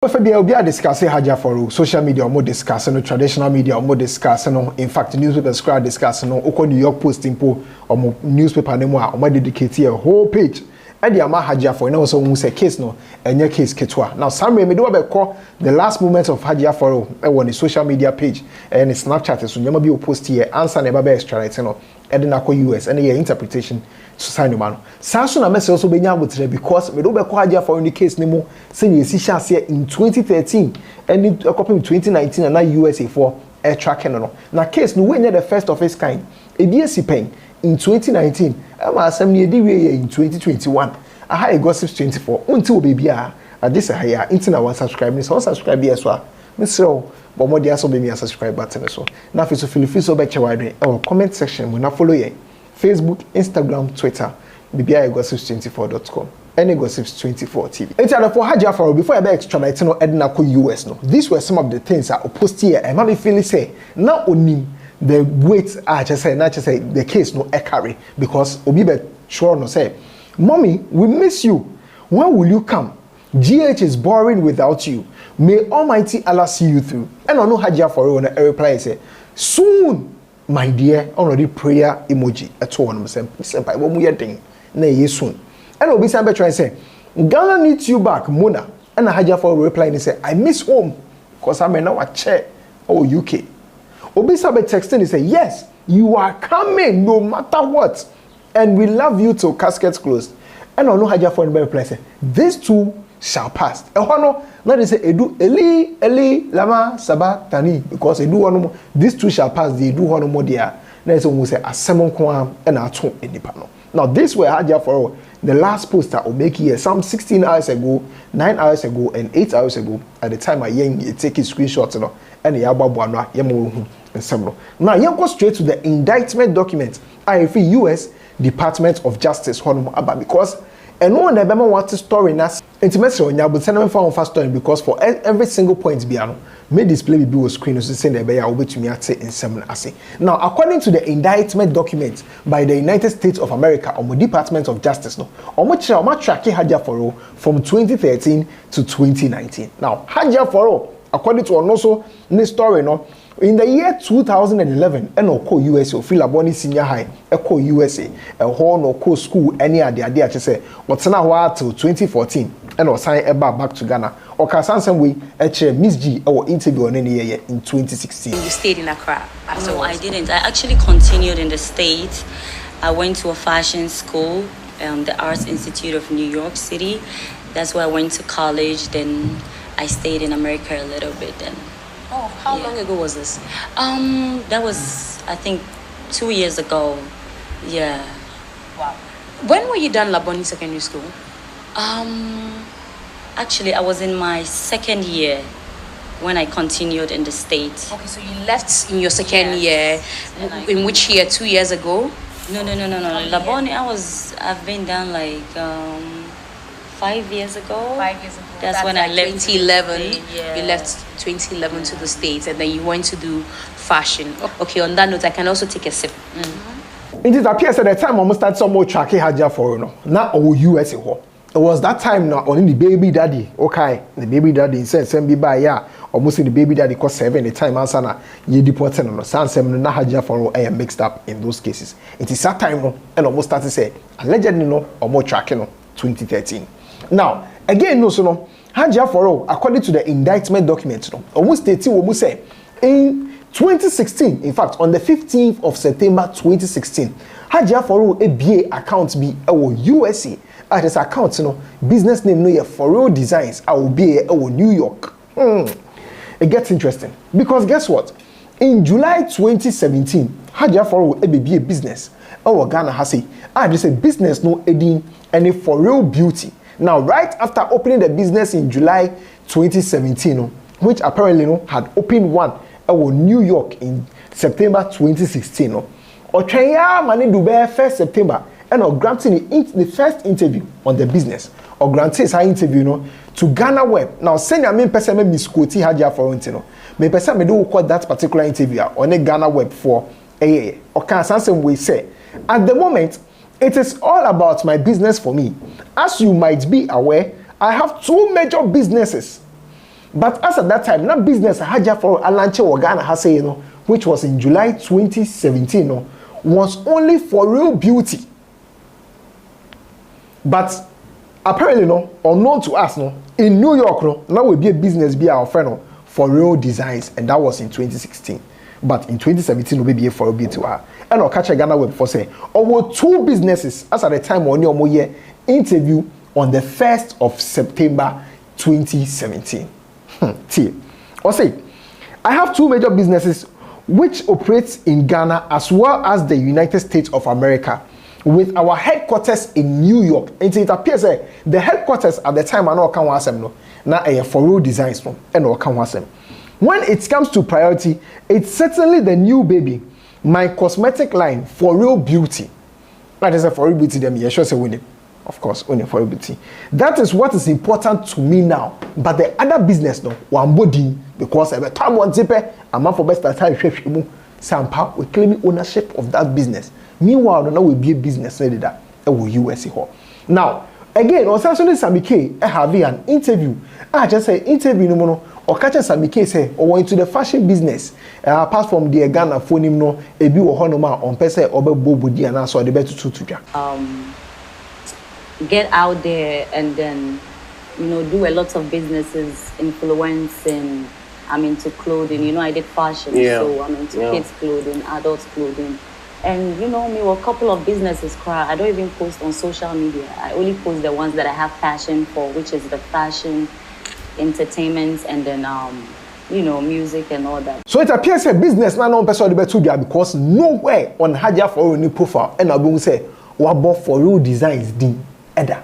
If we are discussing Hajia 4Real, social media or more discussing, traditional media or more discussing, in fact, newspaper scribe discussing, or New York Post impo or more newspaper anymore, or more dedicated a whole page. And the Ama Hajia 4Real, now so say case no, and your case ketwa. Now, some may do about call the last moments of Hajia 4Real on the social media page and Snapchat, so you may be post here, answer never be extra, and then I US and your interpretation. Society man. Samson amese also benya wotre because we do be call Hajia 4Real in the case nemo say you see chance here in 2013 and in 2019 and now USA for air tracking no. Na case no when the first of its kind. E be pen in 2019 am assembly dey we in 2021. Aha Exp0ses 24 until baby a this a higher internet one subscribe me so subscribe here so me so but more dey so be me subscribe button so. Na fi so feel so be chewa comment section we na follow here. Facebook, Instagram, Twitter, Exp0ses24.com, and Exp0ses24 TV. It's for Hajia 4Real before I be extraditing no Edna ko US no. These were some of the things I post here. I might feel say now only the weight I just say not just say the case no carry because obi be sure no say, mommy, we miss you. When will you come? GH is boring without you. May Almighty Allah see you through. And I know Hajia 4Real and I reply say soon. My dear, already prayer emoji at all. I'm saying, what we are doing, nay, soon. And Obi Sambe try and say, Ghana needs you back, Mona. And I Hajia 4Real reply and say, I miss home, because I'm now a chair, UK. Obi Sambe texting and say, yes, you are coming no matter what. And we love you till caskets closed. And I know Hajia 4Real reply say, these two shall pass. Now they say edu eli lama sabatani because edu one these two shall pass. They do one more there. Now they say asemon kwa and ato enipa no. Now this way Hajia 4Real the last post that will make here some 16 hours ago, 9 hours ago, and 8 hours ago at the time I take his screenshots no and the yababuana yemo and some. Now you go straight to the indictment document. I feel US Department of Justice honum because. And no one ever want to story nas intimacy on your but send them for fast story because for every single point biano may display be with screen so say there will be to me at say in seven assay. Now according to the indictment document by the United States of America or Department of Justice no or much tracking Hajia 4Real from 2013 to 2019. Now Hajia 4Real according to also this story no in the year 2011, and or USA, or Philaboni Senior High, a USA, a horn or co school, any idea, I say, what's now till 2014, and or sign about back to Ghana, or Kasan way, a Miss G, or interview on any year in 2016. You stayed in Accra? No, I didn't. I actually continued in the States. I went to a fashion school, the Arts Institute of New York City. That's where I went to college. Then I stayed in America a little bit. Then. Oh, how long ago was this? That was, I think, 2 years ago. Yeah. Wow. When were you done Laboni Secondary School? Actually, I was in my second year when I continued in the States. Okay, so you left in your second year. In which year? 2 years ago? No. Laboni, I've been done like 5 years ago. 5 years ago. That's when I left. 2011. Yeah. You left 2011 to the States, and then you went to do fashion. Okay, on that note, I can also take a sip. It appears at the time almost started some more tracking Hajia 4Real no. Now our US it was that time now only the baby daddy. Okay, the baby daddy said send me by yeah. Almost the baby daddy cost 7 the time answer na you deported no. Sans na Hajia 4Real I am mixed up in those cases. It is that time no and almost started say allegedly no or more tracking no 2013. Now again no so no Hajia 4Real according to the indictment document no almost 18 almost say in 2016 in fact on the 15th of September 2016 Hajia 4Real ABA account be our USA at this account no business name no your 4Real Designs I will be our New York. It gets interesting because guess what in July 2017 Hajia 4Real ABA business our Ghana has say this a business no edin any 4Real Beauty. Now, right after opening the business in July 2017, which apparently had opened one in New York in September 2016, or China money Dubai 1st September, and granting the first interview on the business, or granting his interview to Ghana Web. Now, send your main person misquote Hajia 4Real. Me person me do call that particular interview on a Ghana Web for a or can some way say at the moment. It is all about my business for me. As you might be aware, I have 2 major businesses. But as at that time, na business Hajia 4Real alanche wa Ghana ha say no, which was in July 2017 no, was only for real beauty. But apparently no, unknown to us no, in New York no, now will be a business be our friend no, for real designs, and that was in 2016. But in 2017 will be a for real beauty wa. And I'll catch a Ghana web for say, over 2 businesses as at the time on your year interview on the 1st of September 2017. Or say, I have 2 major businesses which operates in Ghana as well as the United States of America, with our headquarters in New York. And it appears that the headquarters at the time I know can was no, now a for real designs from and or can was. When it comes to priority, it's certainly the new baby, my cosmetic line for real beauty. That is a for real beauty. Them yeah, sure say winning. Of course, only for beauty. That is what is important to me now. But the other business, no, one body, because every time one zipper, I'm not for best at time. Sampa we claim ownership of that business. Meanwhile, now will be a business that will US here. Now, again, on Saturday, Samike, I have an interview. I just say interview no more. Or catch Samike say, or into the fashion business. Apart from the Ghana phone him no, a be or honoma on pese or bobudi and so the better to get out there and then, you know, do a lot of businesses, influencing. I'm into clothing, you know, I did fashion, so I'm into kids clothing, adults clothing. And you know me, well, a couple of businesses I don't even post on social media. I only post the ones that I have passion for, which is the fashion, entertainment, and then you know, music and all that. So it appears a business now no person because nowhere on Hajia 4Real profile and I will say what bought for real designs ding.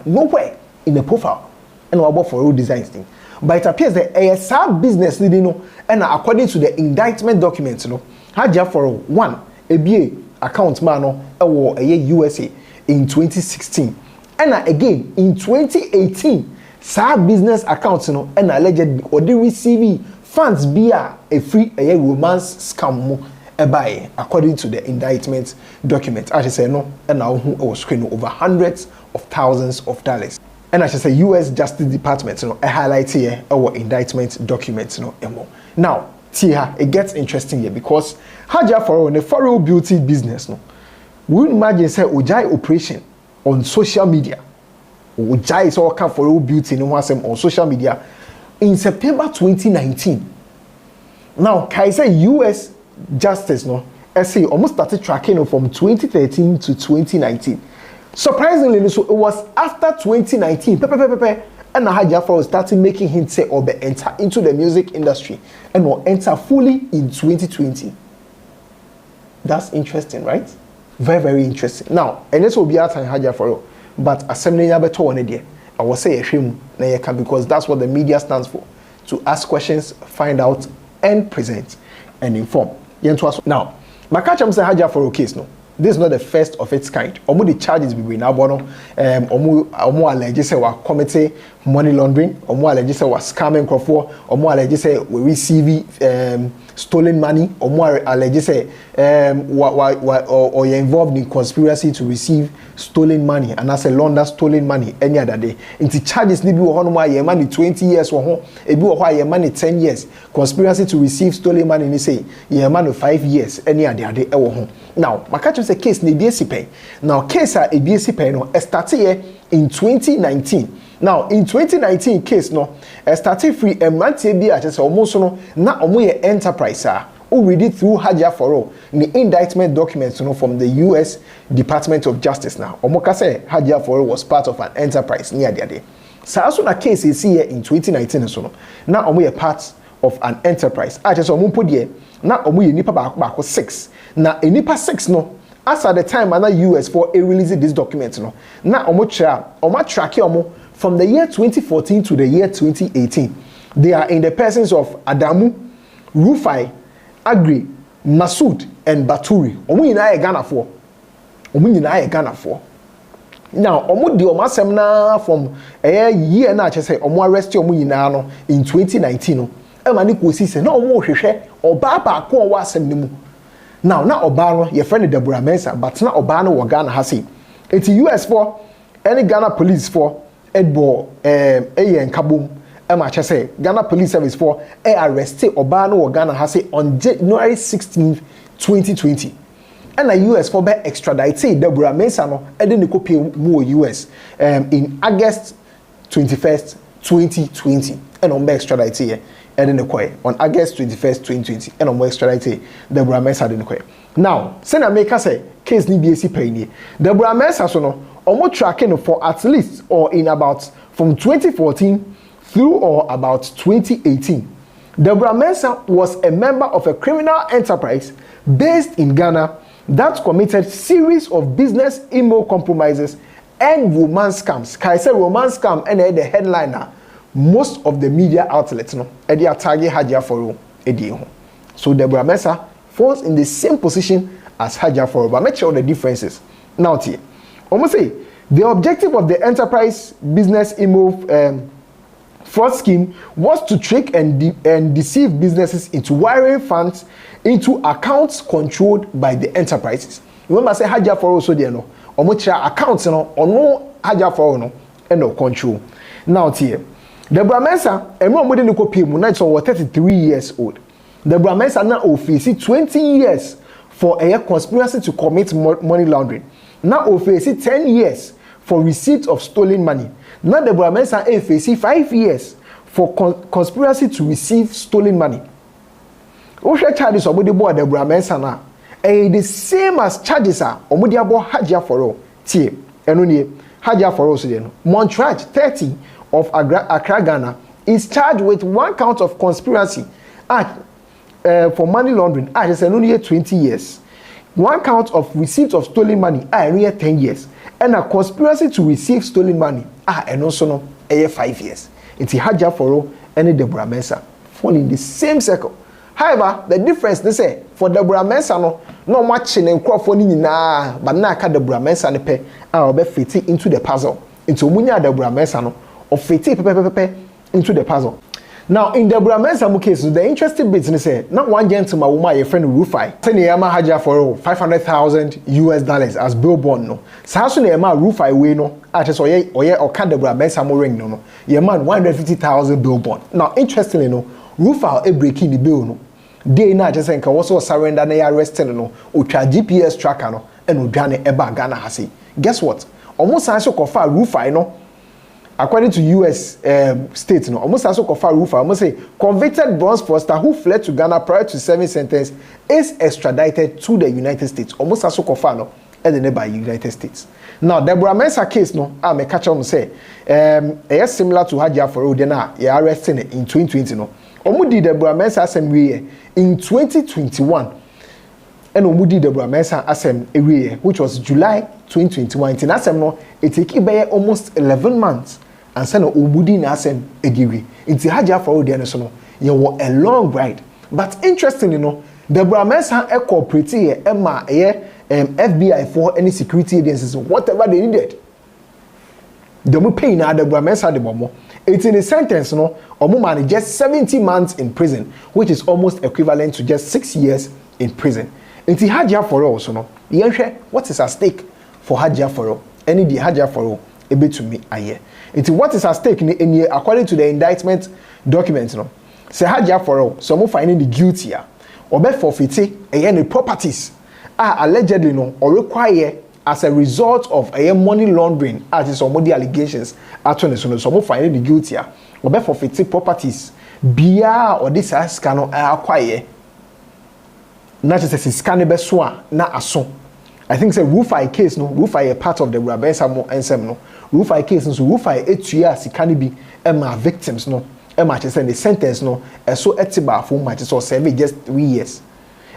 Nowhere in the profile and what bought for real designs thing. But it appears that a sub business you know, and according to the indictment documents, you know, Hajia 4Real 1 a BA account man or a USA in 2016, and again in 2018, sub business accounts, you know, and alleged or they receive funds via a free a romance scam by according to the indictment document. I should say no, and now who was screening over hundreds of thousands of dollars. And I should say U.S. Justice Department, you know, a highlight here our indictment documents, you know, now, Tia, it gets interesting here because Hajia 4Real, the 4Real beauty business, no, we imagine say Ujai operation on social media. Ujai is all come 4Real beauty no one on social media in September 2019. Now, Kaiser U.S. Justice, no, SA almost started tracking from 2013 to 2019. Surprisingly, so it was after 2019, and Hajia 4Real started making him say or enter into the music industry and will enter fully in 2020. That's interesting, right? Very, very interesting. Now, and this will be our time Hajia 4Real, but assembly better one idea. I will say a shame because that's what the media stands for: to ask questions, find out, and present and inform. Now, my catch say Hajia 4Real case no. This is not the first of its kind. Omo the charges we now bono. Omo allege say we committing money laundering. Omo allege say we scamming crowd. Omo allege say we receive stolen money. Omo allege say or you're involved in conspiracy to receive stolen money and as a launder stolen money any other day. Into charges ni bi wo hono ma ye money 20 years wo ho. Ebi wo ho ye money 10 years. Conspiracy to receive stolen money ni say ye money 5 years any other day e wo ho. Now, my catch a case ni BSc pay. Now, case a BSc pay no started here in 2019. Now, in 2019 case no started free a month be just almost no na omo ye enterprise who read it through Hajia 4Real the indictment documents from the US Department of Justice now. Omo ka say Hajia 4Real was part of an enterprise near the day. So as na case is here in 2019 so no na omo ye part of an enterprise. I just omo put there na omo ye nipa baako 6. Na enipa 6 no as at the time ana US for releasing this document no na omo track omo from the year 2014 to the year 2018. They are in the persons of Adamu, Rufai, Agri, Masood, and Baturi. Omo nyina e Ghana for. Now omo di omo asem na from year na say omo arrest omo nyina no in 2019 no. E ma ni kosi say na omo hwehwe oba ba ko owo asem ni mu. Now, na Obano, your friend Deborah Mensa, but na Obano wa Ghana hasi. It's US for any Ghana police for Edbo and Kabum Emma say Ghana Police Service for arrested Obano or Ghana has say on January 16th, 2020. And the US for be extradited Deborah Mensah no and then they pay more US in August 21st, 2020. And on be extradited and then they on August 21st, 2020. And on be extradited Deborah Mensah then they now, Senator Maker say case ni BSC pay Deborah Mensah so no almost tracking for at least or in about from 2014 through or about 2018. Deborah Mensah was a member of a criminal enterprise based in Ghana that committed series of business email compromises and romance scams. Can I say romance scam and the headliner? Most of the media outlets no, they are targeting Hajia 4Real. So Deborah Mensah falls in the same position as Hajia 4Real, but make sure the differences. Now, almost say the objective of the enterprise business email fraud scheme was to trick and deceive businesses into wiring funds into accounts controlled by the enterprises. Remember, I say Hajia 4Real so there no, almost accounts no, or no Hajia 4Real no, and no control. Now, Deborah Mensah, everyone within the copy, so 33 years old. Deborah Mensah now faces 20 years for a conspiracy to commit money laundering. Now faces 10 years for receipt of stolen money. Now Deborah Mensah faces 5 years for conspiracy to receive stolen money. What charges somebody bought Deborah Mensah now? The same as charges are omudi abo Hajia 4Real. Tie, enoni Hajia 4Real so no. Montrage 30 of Accra, Ghana is charged with 1 count of conspiracy for money laundering. Just only 20 years. 1 count of receipt of stolen money. Only 10 years. And a conspiracy to receive stolen money. And also no 5 years. It's Hajia 4Real and Deborah Mensah fall in the same circle. However, the difference they say for Deborah Mensah no much in crowd ni na, but na ka Deborah Mensah ne pe be fit into the puzzle. Into munya Deborah Mensah no or fit into the puzzle. Now in Deborah Mensah case, the interesting bit is say not one gentleman woman your friend Rufai. Say Yama Hajia 4Real $500,000 as bill bond no. Sa so Yama Rufai we no. Just or can Deborah Mensah mo ring no. Yama $150,000 bill bond. Now interestingly no, Rufai breaking the bill no. They na just say also surrender na arresting no. Utwa GPS tracker no and udwane eba Ghana hase. Guess what? Almost also kofa Rufai no. According to US states, no, almost also Kofa Rufa, almost say convicted bronze fraudster who fled to Ghana prior to serving sentence is extradited to the United States. Almost also Kofa no, and by United States. Now Deborah Mensah case no, I may catch on say, similar to Hajia 4Real. Then you arrested in 2020 no. Omudi Deborah Mensah assembly in 2021, and Omudi Deborah Mensah assembly which was July 2021. In assembly no, it take almost 11 months. And send Obudi na asem ediwi. Inti Hajia 4Real there so no. You were a long ride. But interestingly no, Deborah Mensah cooperate here Emma FBI for any security agencies whatever they needed. They mo pay na Deborah Mensah the momo. It's in a sentence no, omo man just 70 months in prison, which is almost equivalent to just 6 years in prison. Inti Hajia 4Real so no. Yenhwe what is at stake for Hajia 4Real? Any the Hajia 4Real ebe to me aye. It's what is at stake in according to the indictment documents no. Say Hajia 4Real, some finding the guilty or be forfeited any properties are allegedly no or require as a result of money laundering as some of the allegations actually so some finding the guilty or be forfeited properties bia or this as can acquire not just as scan be so na aso. I think say Rufai case no, Rufai a part of the Rabesa mo ensem no. Rufai case no, so Rufai etua sikani bi ema victims no. Ema che say the sentence no, so etiba for match so serve just 3 years.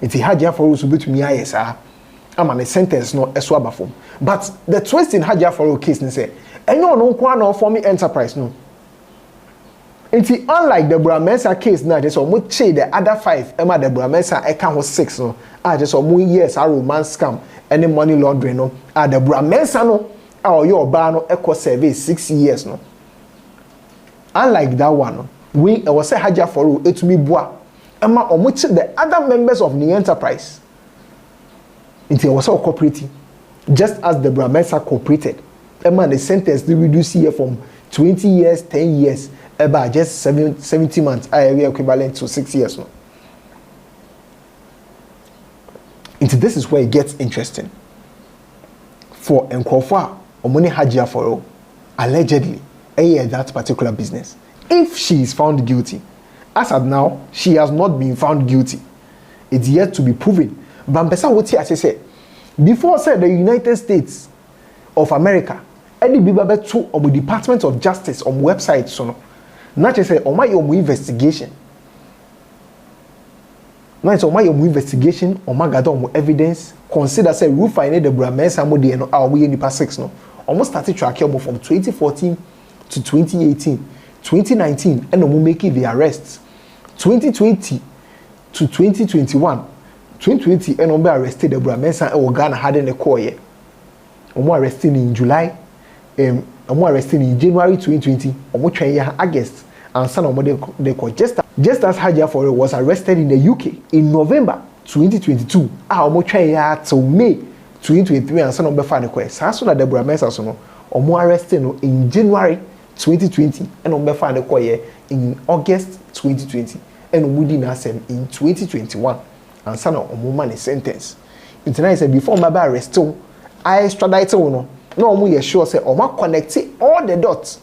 Iti Hajia 4Real so betumi aye sa. Ama the sentence no so abafom. But the twist in Hajia 4Real case ni say, enyo no kwa na for me enterprise no. Iti unlike the Deborah Mensah case na just almost che the other 5 ema the Deborah Mensah eka ho 6 no. Just almost years a romance scam any money laundering no. Deborah Mensah no your bar no equal service 6 years no. Unlike that one no, we was say Hajia 4Real it me boa ema omuchi the other members of the enterprise until was all cooperating just as Deborah Mensah cooperated ema the sentence they reduce here from 20 years 10 years About just 70 months, I are equivalent to 6 years now. Into this is where it gets interesting. For Nkofa or money Hajia 4Real, allegedly, that particular business. If she is found guilty, as of now, she has not been found guilty. It's yet to be proven. But what I say, before said the United States of America, any bibabe to the Department of Justice on website so not just say on my investigation. Now it's on my investigation on my gather evidence. Consider say we find the Brahman somebody and our we in the past 6 no. Almost started tracking from 2014 to 2018, 2019, and we make the arrests. 2020 to 2021, 2020 and we arrested the Brahman and Ghana had in the core year. We arrested in July, we arrested in January 2020, we train August. And son of they call just as Hajia 4Real was arrested in the UK in November 2022. Almost try till May 2023 and son of Befani quest. So that the Brahmesa sono or more arrested in January 2020 and on Befani Koye in August 2020 and within Assem in 2021 and son of money sentence. Internet said before my arrest, I extradited no more sure say or connect all the dots.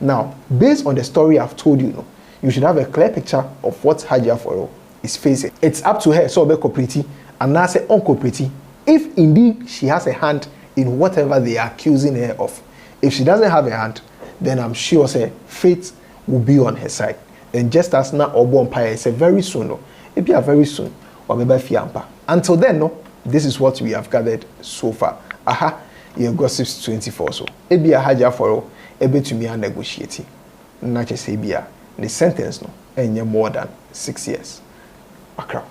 Now, based on the story I've told you, you should have a clear picture of what Hajia 4Real is facing. It's up to her, so be cooperative, and now say uncooperative, if indeed she has a hand in whatever they are accusing her of. If she doesn't have a hand, then I'm sure say fate will be on her side. And just as now Obo Empire say very soon, it be a very soon, or maybe Fiampa. Until then, this is what we have gathered so far. Aha, your gossips 24 so. It be a Hajia 4Real. Able to me and negotiating. Not just say the sentence no, and more than 6 years. Accra.